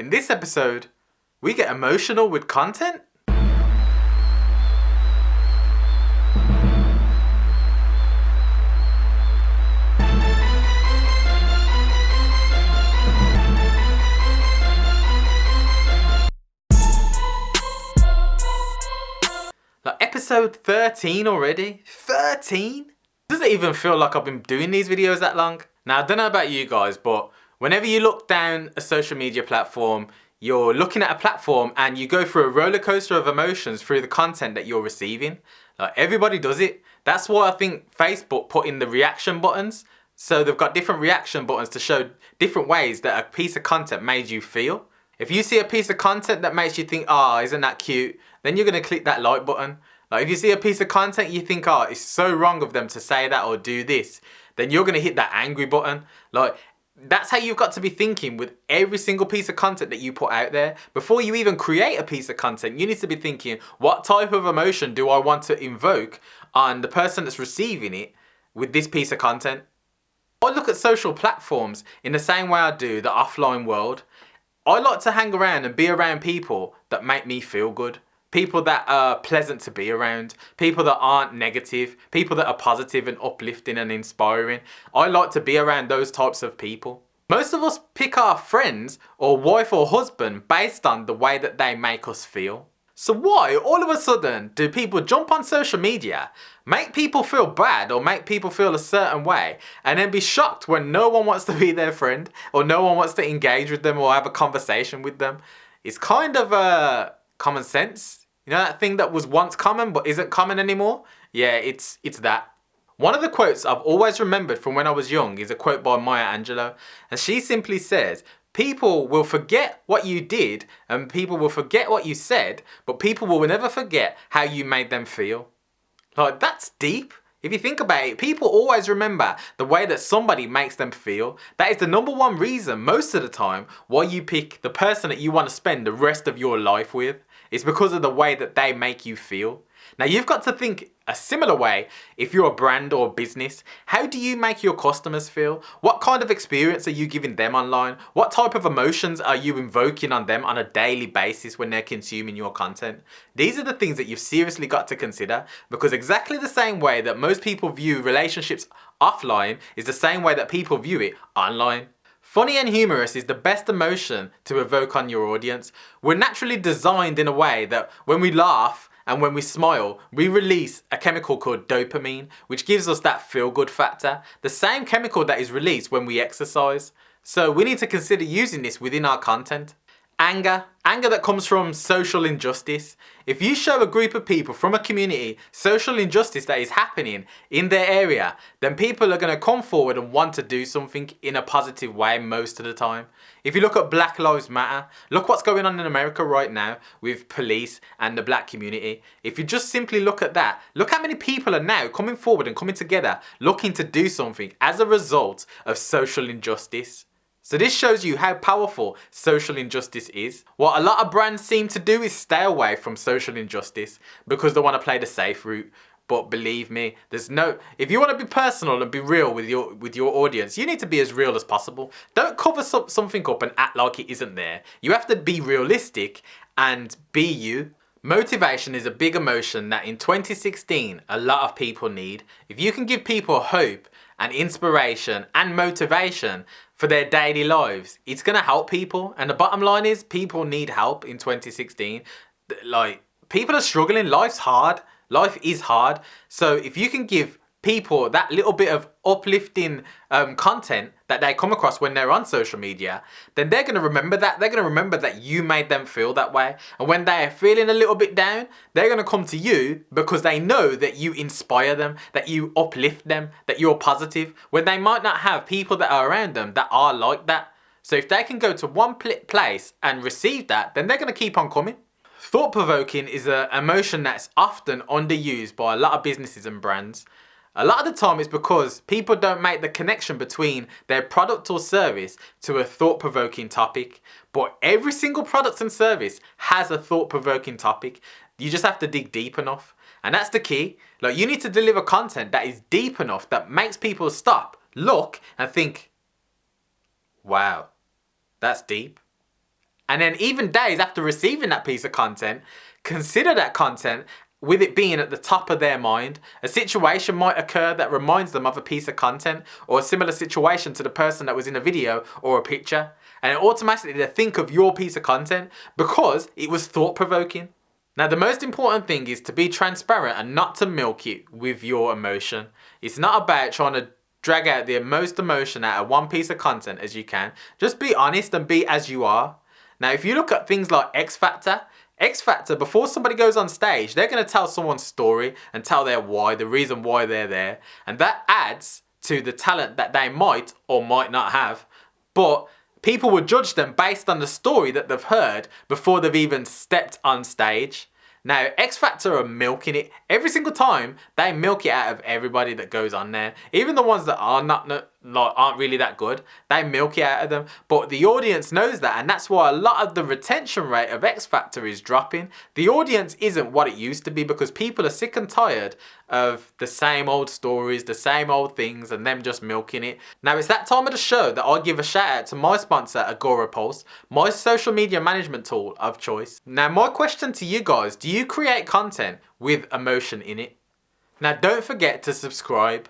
In this episode, we get emotional with content. Like episode 13 already? 13? Does it even feel like I've been doing these videos that long? Now, I don't know about you guys, but whenever you look down a social media platform, you're looking at a platform and you go through a roller coaster of emotions through the content that you're receiving. Like everybody does it. That's why I think Facebook put in the reaction buttons. So they've got different reaction buttons to show different ways that a piece of content made you feel. If you see a piece of content that makes you think, oh, isn't that cute? Then you're going to click that like button. Like if you see a piece of content you think, oh, it's so wrong of them to say that or do this, then you're going to hit that angry button. Like that's how you've got to be thinking with every single piece of content that you put out there. Before you even create a piece of content, you need to be thinking, what type of emotion do I want to invoke on the person that's receiving it with this piece of content? I look at social platforms in the same way I do the offline world. I like to hang around and be around people that make me feel good. People that are pleasant to be around. People that aren't negative. People that are positive and uplifting and inspiring. I like to be around those types of people. Most of us pick our friends or wife or husband based on the way that they make us feel. So why all of a sudden do people jump on social media, make people feel bad or make people feel a certain way, and then be shocked when no one wants to be their friend or no one wants to engage with them or have a conversation with them? It's kind of common sense. You know that thing that was once common but isn't common anymore? Yeah, it's that. One of the quotes I've always remembered from when I was young is a quote by Maya Angelou, and she simply says, people will forget what you did and people will forget what you said, but people will never forget how you made them feel. Like, that's deep. If you think about it, people always remember the way that somebody makes them feel. That is the number one reason most of the time why you pick the person that you want to spend the rest of your life with. It's because of the way that they make you feel. Now you've got to think a similar way if you're a brand or business. How do you make your customers feel? What kind of experience are you giving them online? What type of emotions are you invoking on them on a daily basis when they're consuming your content? These are the things that you've seriously got to consider, because exactly the same way that most people view relationships offline is the same way that people view it online. Funny and humorous is the best emotion to evoke on your audience. We're naturally designed in a way that when we laugh and when we smile, we release a chemical called dopamine, which gives us that feel-good factor, the same chemical that is released when we exercise. So we need to consider using this within our content. Anger that comes from social injustice. If you show a group of people from a community social injustice that is happening in their area, then people are going to come forward and want to do something in a positive way most of the time. If you look at Black Lives Matter, look what's going on in America right now with police and the black community. If you just simply look at that, look how many people are now coming forward and coming together looking to do something as a result of social injustice. So this shows you how powerful social injustice is. What a lot of brands seem to do is stay away from social injustice because they want to play the safe route. But believe me, if you want to be personal and be real with your audience, you need to be as real as possible. Don't cover something up and act like it isn't there. You have to be realistic and be you. Motivation is a big emotion that in 2016 a lot of people need. If you can give people hope and inspiration and motivation for their daily lives, it's going to help people. And the bottom line is people need help in 2016. Like, people are struggling. Life's hard. Life is hard. So if you can give people that little bit of uplifting content that they come across when they're on social media, then they're going to remember that. They're going to remember that you made them feel that way. And when they're feeling a little bit down, they're going to come to you because they know that you inspire them, that you uplift them, that you're positive, when they might not have people that are around them that are like that. So if they can go to one place and receive that, then they're going to keep on coming. Thought-provoking is an emotion that's often underused by a lot of businesses and brands. A lot of the time it's because people don't make the connection between their product or service to a thought-provoking topic. But every single product and service has a thought-provoking topic. You just have to dig deep enough. And that's the key. Like, you need to deliver content that is deep enough that makes people stop, look, and think, wow, that's deep. And then even days after receiving that piece of content, consider that content with it being at the top of their mind. A situation might occur that reminds them of a piece of content or a similar situation to the person that was in a video or a picture. And automatically they think of your piece of content because it was thought-provoking. Now, the most important thing is to be transparent and not to milk it with your emotion. It's not about trying to drag out the most emotion out of one piece of content as you can. Just be honest and be as you are. Now, if you look at things like X Factor, before somebody goes on stage, they're going to tell someone's story and tell their why, the reason why they're there. And that adds to the talent that they might or might not have. But people will judge them based on the story that they've heard before they've even stepped on stage. Now, X Factor are milking it. Every single time, they milk it out of everybody that goes on there. Even the ones that aren't really that good, they milk it out of them. But the audience knows that, and that's why a lot of the retention rate of X Factor is dropping. The audience isn't what it used to be because people are sick and tired of the same old stories, the same old things, and them just milking it. Now, it's that time of the show that I give a shout out to my sponsor, Agora Pulse, my social media management tool of choice. Now, my question to you guys, do you create content with emotion in it? Now, don't forget to subscribe.